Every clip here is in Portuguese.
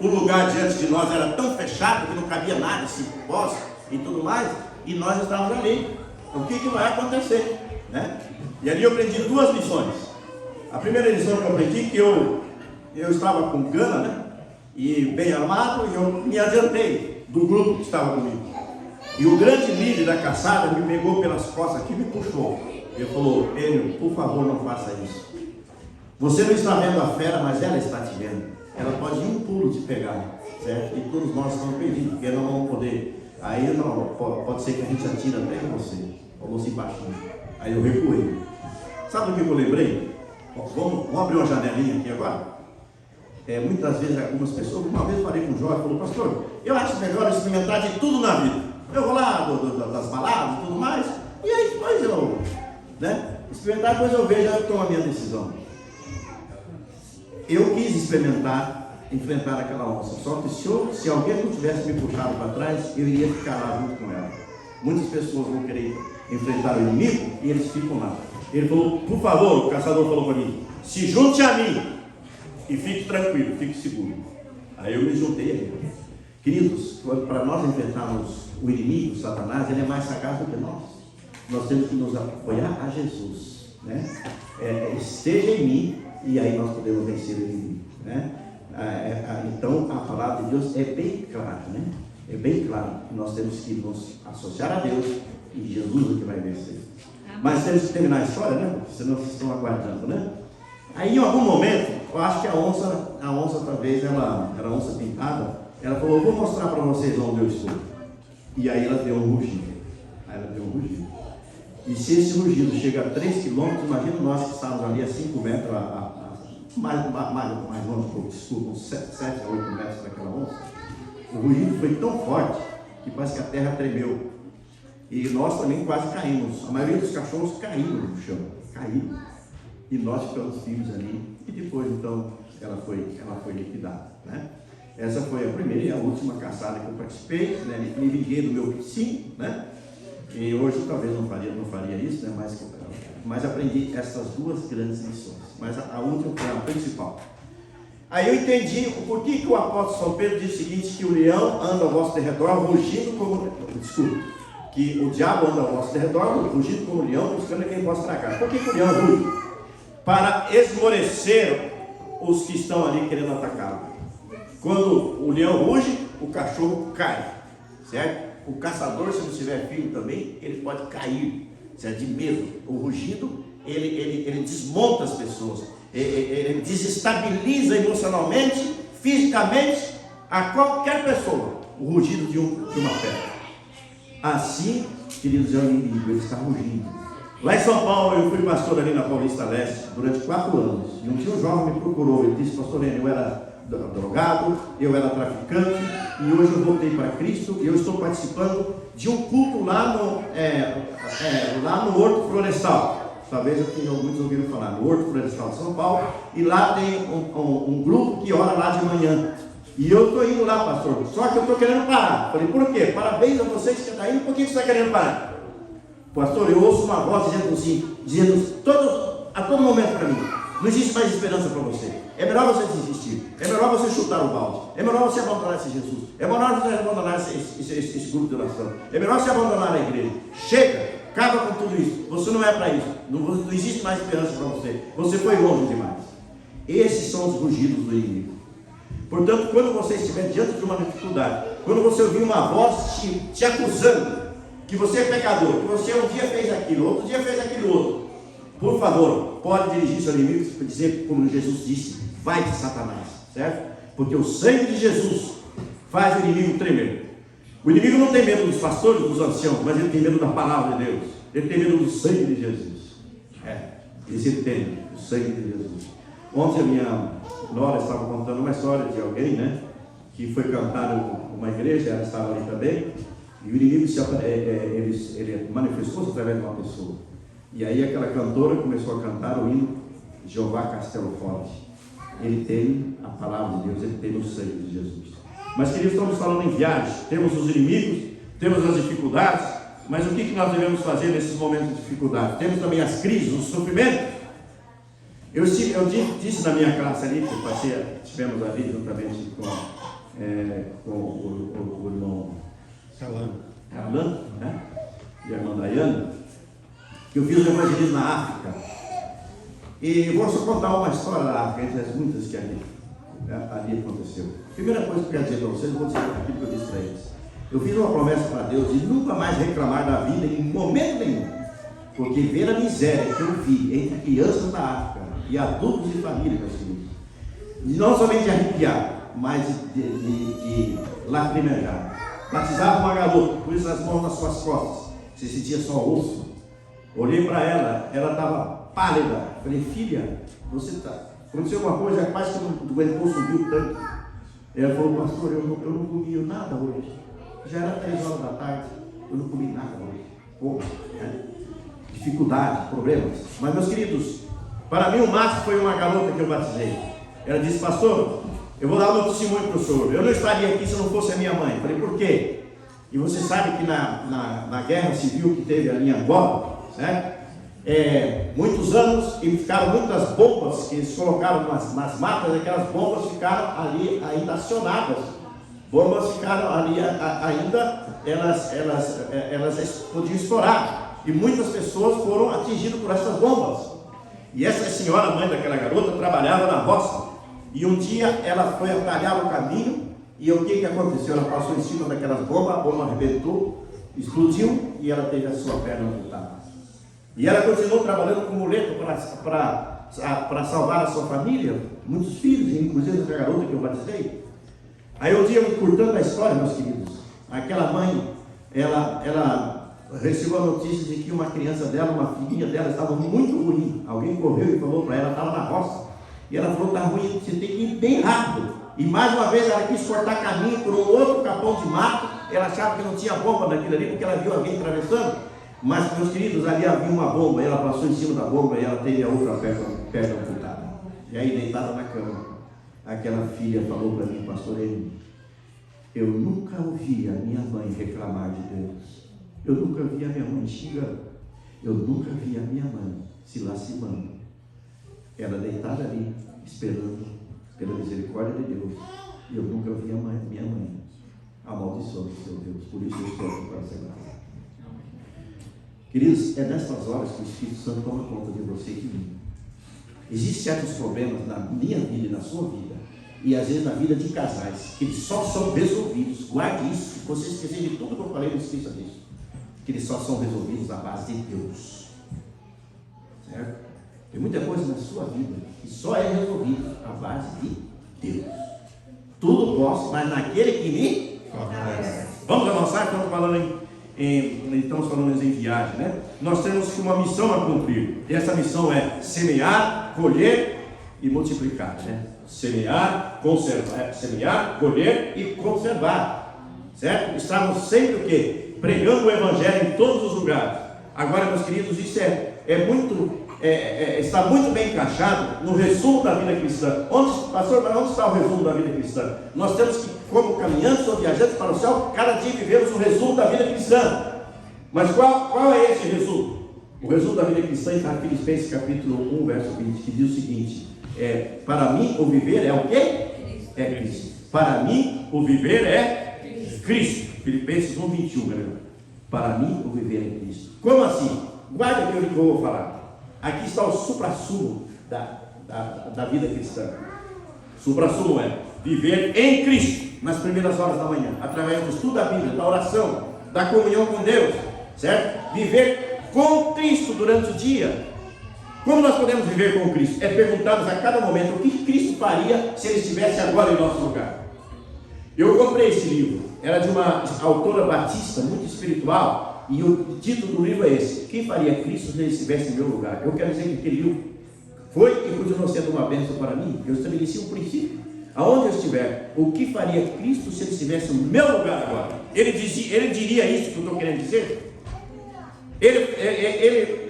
o lugar diante de nós era tão fechado que não cabia nada, esse poste e tudo mais, e nós estávamos ali. O que vai acontecer, né? E ali eu aprendi duas lições. A primeira lição que eu aprendi é que eu estava com cana, né? E bem armado, e eu me adiantei do grupo que estava comigo. E o grande líder da caçada me pegou pelas costas aqui e me puxou. Ele falou: Enio, por favor, não faça isso. Você não está vendo a fera, mas ela está te vendo. Ela pode ir um pulo te pegar, certo? E todos nós estamos perdidos, porque não vamos poder. Aí não, pode ser que a gente atire até em você, ou você baixinho. Aí eu recuei. Sabe do que eu lembrei? Vamos abrir uma janelinha aqui agora? Muitas vezes algumas pessoas, uma vez falei com o Jorge, falou: pastor, eu acho melhor experimentar de tudo na vida. Eu vou lá das baladas e tudo mais, e aí depois eu, né? Experimentar, depois eu vejo, eu tomo a minha decisão. Eu quis experimentar, enfrentar aquela onça, só que se alguém não tivesse me puxado para trás, eu iria ficar lá junto com ela. Muitas pessoas vão querer enfrentar o inimigo e eles ficam lá. Ele falou: por favor, o caçador falou para mim, se junte a mim e fique tranquilo, fique seguro. Aí eu me juntei a ele. Queridos, para nós enfrentarmos o inimigo, o Satanás, ele é mais sagaz do que nós. Nós temos que nos apoiar a Jesus, né? Esteja em mim, e aí nós podemos vencer o inimigo, né? Então a palavra de Deus é bem clara, né? É bem claro que nós temos que nos associar a Deus, e Jesus é o que vai vencer. Mas temos que terminar a história, né? Porque senão vocês estão aguardando, né? Aí em algum momento, eu acho que a onça talvez, ela era onça pintada, ela falou: eu vou mostrar para vocês onde eu estou. E aí ela deu um rugido. E se esse rugido chega a 3 quilômetros, imagina nós que estávamos ali a 5 metros, mais longe um pouco, desculpa, uns 7 a 8 metros daquela onça. O rugido foi tão forte que parece que a terra tremeu. E nós também quase caímos. A maioria dos cachorros caíram no chão, caíram. E nós ficamos firmes ali. E depois, então, ela foi liquidada, né? Essa foi a primeira e a última caçada que eu participei, né? Me vinguei do meu sim, né? E hoje talvez não faria isso, né? Mas aprendi essas duas grandes lições. Mas a última foi a principal. Aí eu entendi o porquê que o apóstolo São Pedro diz o seguinte: que o leão anda ao vosso derredor rugindo como... Desculpa. Que o diabo anda ao vosso derredor rugindo como o leão, buscando quem possa tragar. Por que o leão ruge? Para esmorecer os que estão ali querendo atacá-lo. Quando o leão ruge, o cachorro cai, certo? O caçador, se não estiver firme também, ele pode cair, certo? De medo. O rugido, ele desmonta as pessoas, ele desestabiliza emocionalmente, fisicamente, a qualquer pessoa. O rugido de uma pedra. Assim, queridos, é o inimigo, ele está rugindo. Lá em São Paulo, eu fui pastor ali na Paulista Leste durante 4 anos. E um dia um jovem me procurou, ele disse: pastor Enio, eu era drogado, eu era traficante, e hoje eu voltei para Cristo, e eu estou participando de um culto lá no Horto Florestal. Talvez aqui muitos ouviram falar, no Horto Florestal de São Paulo, e lá tem um grupo que ora lá de manhã. E eu estou indo lá, pastor, só que eu estou querendo parar. Falei: por quê? Parabéns a vocês que estão indo, por que você está querendo parar? Pastor, eu ouço uma voz dizendo a todo momento para mim: não existe mais esperança para você. É melhor você desistir. É melhor você chutar o balde. É melhor você abandonar esse Jesus. É melhor você abandonar esse grupo de oração. É melhor você abandonar a igreja. Chega, acaba com tudo isso. Você não é para isso. Não existe mais esperança para você. Você foi longe demais. Esses são os rugidos do inimigo. Portanto, quando você estiver diante de uma dificuldade, quando você ouvir uma voz te acusando que você é pecador, que você um dia fez aquilo, outro dia fez aquilo outro, por favor, pode dirigir seu inimigo e dizer, como Jesus disse: vai de Satanás, certo? Porque o sangue de Jesus faz o inimigo tremer. O inimigo não tem medo dos pastores, dos anciãos, mas ele tem medo da palavra de Deus. Ele tem medo do sangue de Jesus. Ele tem o sangue de Jesus. Ontem a minha nora estava contando uma história de alguém, né, que foi cantar uma igreja, ela estava ali também, e o inimigo ele manifestou-se através de uma pessoa. E aí aquela cantora começou a cantar o hino Jeová Castelo Forte. Ele tem a palavra de Deus, ele tem o sangue de Jesus. Mas, queridos, estamos falando em viagem. Temos os inimigos, temos as dificuldades, mas o que nós devemos fazer nesses momentos de dificuldade? Temos também as crises, os sofrimentos. Eu disse na minha classe ali, que tivemos ali juntamente com com o irmão Alan, né? E a irmã Dayane, que eu fiz o evangelismo na África. E vou só contar uma história da África, entre as muitas que ali aconteceu. Primeira coisa que eu quero dizer para vocês, eu vou dizer aquilo que eu disse para eles. Eu fiz uma promessa para Deus de nunca mais reclamar da vida em momento nenhum, porque ver a miséria que eu vi entre crianças da África e adultos de família, meus filhos, não somente de arrepiar, mas de lacrimejar. Batizava uma garota, pus as mãos nas suas costas, você sentia só osso. Olhei para ela estava pálida. Falei, filha, você está. Aconteceu uma coisa, quase que o doente subiu tanto. Ela falou, pastor, eu não comi nada hoje. Já era 3 horas da tarde, eu não comi nada hoje. Pô, né? Dificuldade, problemas. Mas, meus queridos, para mim o máximo foi uma garota que eu batizei. Ela disse, pastor, eu vou dar um testemunho para o senhor. Eu não estaria aqui se não fosse a minha mãe. Falei, por quê? E você sabe que na guerra civil que teve ali em Angola, certo? Muitos anos e ficaram muitas bombas que eles colocaram nas matas, aquelas bombas ficaram ali ainda acionadas. Bombas ficaram ali ainda, elas podiam estourar. E muitas pessoas foram atingidas por essas bombas. E essa senhora, mãe daquela garota, trabalhava na roça. E um dia ela foi atalhar o caminho. E o que aconteceu? Ela passou em cima daquelas bombas, a bomba arrebentou, explodiu e ela teve a sua perna amputada. E ela continuou trabalhando com muleta para salvar a sua família, muitos filhos, inclusive essa garota que eu batizei. Aí um dia, encurtando a história, meus queridos, aquela mãe, ela recebeu a notícia de que uma criança dela, uma filhinha dela, estava muito ruim. Alguém correu e falou para ela, estava na roça. E ela falou, está ruim, você tem que ir bem rápido. E mais uma vez ela quis cortar caminho por um outro capão de mato. Ela achava que não tinha bomba naquilo ali, porque ela viu alguém atravessando. Mas, meus queridos, ali havia uma bomba. Ela passou em cima da bomba e ela teve a outra perna amputada. E aí, deitada na cama, aquela filha falou para mim, pastor Eni, eu nunca ouvi a minha mãe reclamar de Deus. Eu nunca vi a minha mãe xingando. Eu nunca vi a minha mãe se lastimando. Ela deitada ali, esperando pela misericórdia de Deus. E eu nunca vi a minha mãe amaldiçoando o seu Deus. Por isso eu estou aqui para ser grato. Queridos, é nessas horas que o Espírito Santo toma conta de você e de mim. Existem certos problemas na minha vida e na sua vida, e às vezes na vida de casais, que eles só são resolvidos. Guarde isso, você esquecer de tudo que eu falei, não esqueça disso. Que eles só são resolvidos à base de Deus. Certo? Tem muita coisa na sua vida que só é resolvida à base de Deus. Tudo posso, mas naquele que me favorece. Vamos avançar, estamos falando em viagem, né? Nós temos uma missão a cumprir. E essa missão é semear, colher e multiplicar, né? Semear, conservar, semear, colher e conservar, certo? Estamos sempre o quê? Pregando o Evangelho em todos os lugares. Agora, meus queridos, isso está muito bem encaixado no resumo da vida cristã. Pastor, mas onde está o resumo da vida cristã? Nós temos que, como caminhantes ou viajantes para o céu, cada dia vivemos o resumo da vida cristã. Mas qual é esse resumo? O resumo da vida cristã está em Filipenses capítulo 1, verso 20, que diz o seguinte: para mim o viver é o quê? É Cristo. Para mim o viver é Cristo. Filipenses 1, 21, galera. Para mim o viver é Cristo. Como assim? Guarda aquilo que eu vou falar. Aqui está o supra-sumo da vida cristã. Supra-sumo é viver em Cristo nas primeiras horas da manhã, através do estudo da Bíblia, da oração, da comunhão com Deus, certo? Viver com Cristo durante o dia. Como nós podemos viver com Cristo? É perguntarmos a cada momento o que Cristo faria se Ele estivesse agora em nosso lugar. Eu comprei esse livro, era de uma autora batista, muito espiritual. E o título do livro é esse: quem faria Cristo se Ele estivesse em meu lugar? Eu quero dizer que aquele livro foi e continua sendo uma bênção para mim. Eu estabeleci um princípio. Aonde eu estiver, o que faria Cristo se Ele estivesse no meu lugar agora? Ele diria isso que eu estou querendo dizer? Ele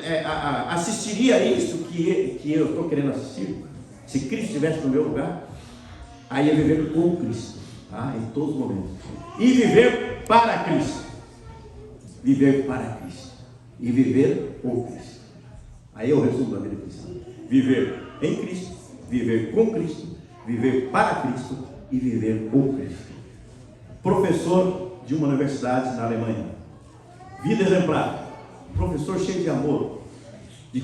assistiria a isso que eu estou querendo assistir? Se Cristo estivesse no meu lugar? Aí é viver com Cristo, tá? Em todos os momentos. E viver para Cristo. Viver para Cristo e viver por Cristo. Aí é o resumo da vida cristã: viver em Cristo, viver com Cristo, viver para Cristo e viver por Cristo. professor de uma universidade na Alemanha. Vida exemplar, professor cheio de amor, de